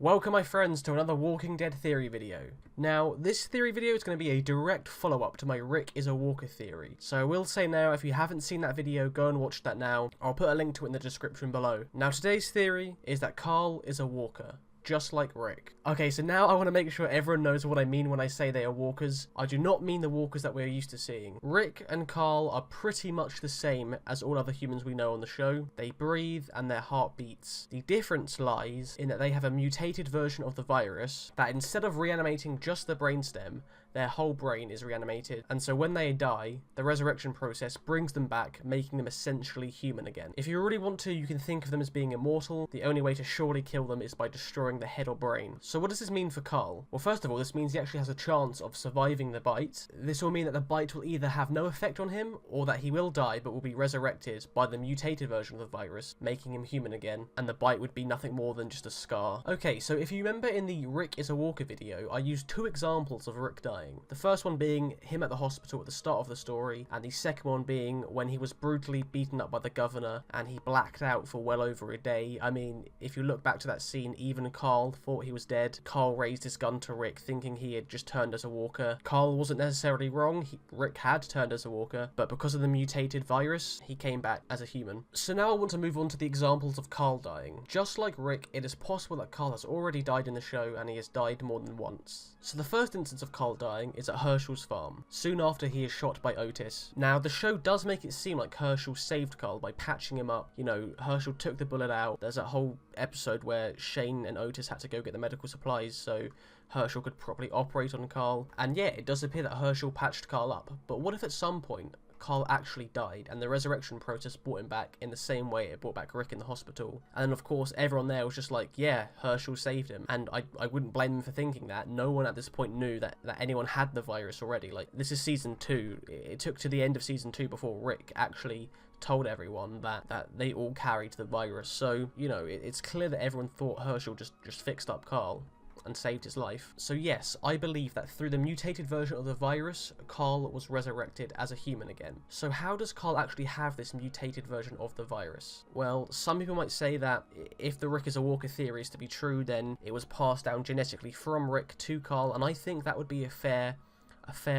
Welcome my friends to another Walking Dead theory video. Now, this theory video is going to be a direct follow-up to my Rick is a Walker theory. So I will say now, if you haven't seen that video, go and watch that now. I'll put a link to it in the description below. Now today's theory is that Carl is a walker. Just like Rick. Okay, so now I want to make sure everyone knows what I mean when I say they are walkers. I do not mean the walkers that we're used to seeing. Rick and Carl are pretty much the same as all other humans we know on the show. They breathe and their heart beats. The difference lies in that they have a mutated version of the virus that instead of reanimating just the brainstem, their whole brain is reanimated, and so when they die, the resurrection process brings them back, making them essentially human again. If you really want to, you can think of them as being immortal. The only way to surely kill them is by destroying the head or brain. So what does this mean for Carl? Well, first of all, this means he actually has a chance of surviving the bite. This will mean that the bite will either have no effect on him, or that he will die but will be resurrected by the mutated version of the virus, making him human again, and the bite would be nothing more than just a scar. Okay, so if you remember in the Rick is a Walker video, I used two examples of Rick dying. The first one being him at the hospital at the start of the story, and the second one being when he was brutally beaten up by the governor and he blacked out for well over a day. I mean, if you look back to that scene, even Carl thought he was dead. Carl raised his gun to Rick thinking he had just turned as a walker. Carl wasn't necessarily wrong, Rick had turned as a walker, but because of the mutated virus, he came back as a human. So now I want to move on to the examples of Carl dying. Just like Rick, it is possible that Carl has already died in the show and he has died more than once. So the first instance of Carl dying is at Herschel's farm, soon after he is shot by Otis. Now, the show does make it seem like Herschel saved Carl by patching him up. You know, Herschel took the bullet out. There's a whole episode where Shane and Otis had to go get the medical supplies so Herschel could properly operate on Carl. And yeah, it does appear that Herschel patched Carl up. But what if at some point Carl actually died and the resurrection process brought him back in the same way it brought back Rick in the hospital? And then of course everyone there was just like, yeah, Herschel saved him. And I wouldn't blame them for thinking that. No one at this point knew that anyone had the virus already. Like, this is season 2. It took to the end of season 2 before Rick actually told everyone that they all carried the virus. So, you know, it's clear that everyone thought Herschel just fixed up Carl and saved his life. So yes, I believe that through the mutated version of the virus, Carl was resurrected as a human again. So how does Carl actually have this mutated version of the virus? Well, some people might say that if the Rick is a Walker theory is to be true, then it was passed down genetically from Rick to Carl, and I think that would be a fair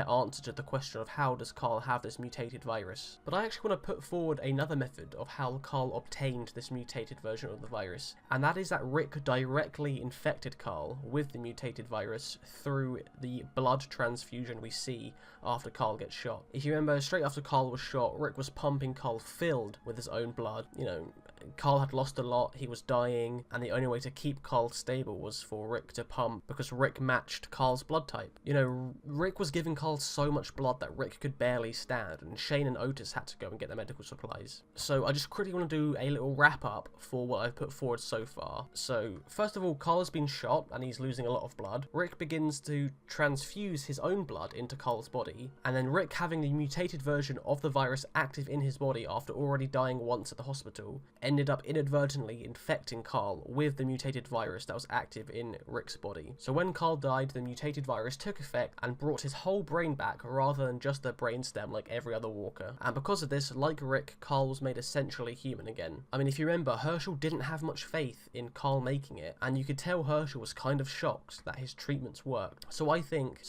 answer to the question of how does Carl have this mutated virus. But I actually want to put forward another method of how Carl obtained this mutated version of the virus, and that is that Rick directly infected Carl with the mutated virus through the blood transfusion we see after Carl gets shot. If you remember, straight after Carl was shot, Rick was pumping Carl filled with his own blood. You know, Carl had lost a lot, he was dying, and the only way to keep Carl stable was for Rick to pump, because Rick matched Carl's blood type. You know, Rick was giving Carl so much blood that Rick could barely stand, and Shane and Otis had to go and get the medical supplies. So I just quickly want to do a little wrap up for what I've put forward so far. So first of all, Carl has been shot and he's losing a lot of blood. Rick begins to transfuse his own blood into Carl's body, and then Rick, having the mutated version of the virus active in his body after already dying once at the hospital, ended up inadvertently infecting Carl with the mutated virus that was active in Rick's body. So when Carl died, the mutated virus took effect and brought his whole brain back rather than just the brainstem like every other walker. And because of this, like Rick, Carl was made essentially human again. I mean, if you remember, Herschel didn't have much faith in Carl making it, and you could tell Herschel was kind of shocked that his treatments worked. So I think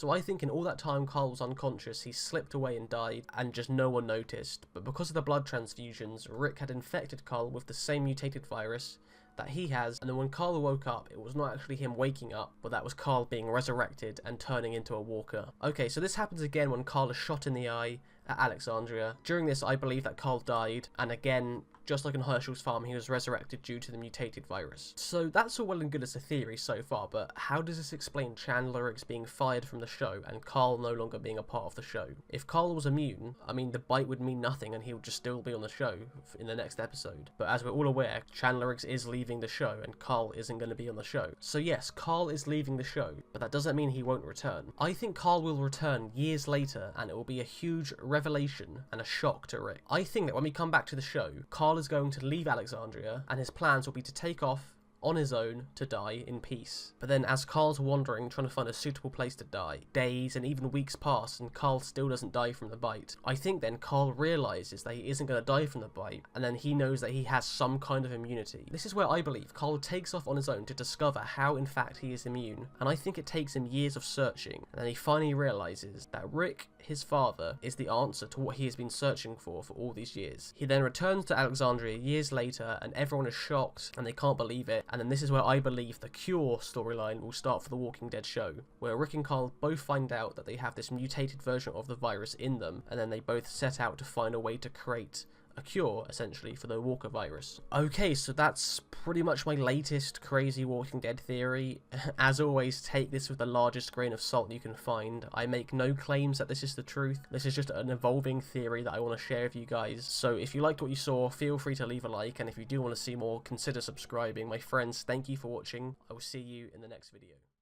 in all that time Carl was unconscious, he slipped away and died, and just no one noticed. But because of the blood transfusions, Rick had infected Carl with the same mutated virus that he has, and then when Carl woke up, it was not actually him waking up, but that was Carl being resurrected and turning into a walker. Okay, so this happens again when Carl is shot in the eye at Alexandria. During this, I believe that Carl died, and again, just like on Herschel's farm, he was resurrected due to the mutated virus. So that's all well and good as a theory so far, but how does this explain Chandler Riggs being fired from the show and Carl no longer being a part of the show? If Carl was immune, I mean, the bite would mean nothing and he would just still be on the show in the next episode. But as we're all aware, Chandler Riggs is leaving the show and Carl isn't going to be on the show. So yes, Carl is leaving the show, but that doesn't mean he won't return. I think Carl will return years later, and it will be a huge revelation and a shock to Rick. I think that when we come back to the show, Carl is going to leave Alexandria and his plans will be to take off on his own to die in peace. But then as Carl's wandering, trying to find a suitable place to die, days and even weeks pass and Carl still doesn't die from the bite. I think then Carl realizes that he isn't going to die from the bite, and then he knows that he has some kind of immunity. This is where I believe Carl takes off on his own to discover how in fact he is immune, and I think it takes him years of searching, and then he finally realizes that Rick, his father, is the answer to what he has been searching for all these years. He then returns to Alexandria years later, and everyone is shocked and they can't believe it, and then this is where I believe the Cure storyline will start for the Walking Dead show, where Rick and Carl both find out that they have this mutated version of the virus in them, and then they both set out to find a way to create a cure, essentially, for the Walker virus. Okay, so that's pretty much my latest crazy Walking Dead theory. As always, take this with the largest grain of salt you can find. I make no claims that this is the truth. This is just an evolving theory that I want to share with you guys. So if you liked what you saw, feel free to leave a like, and if you do want to see more, consider subscribing. My friends, thank you for watching. I will see you in the next video.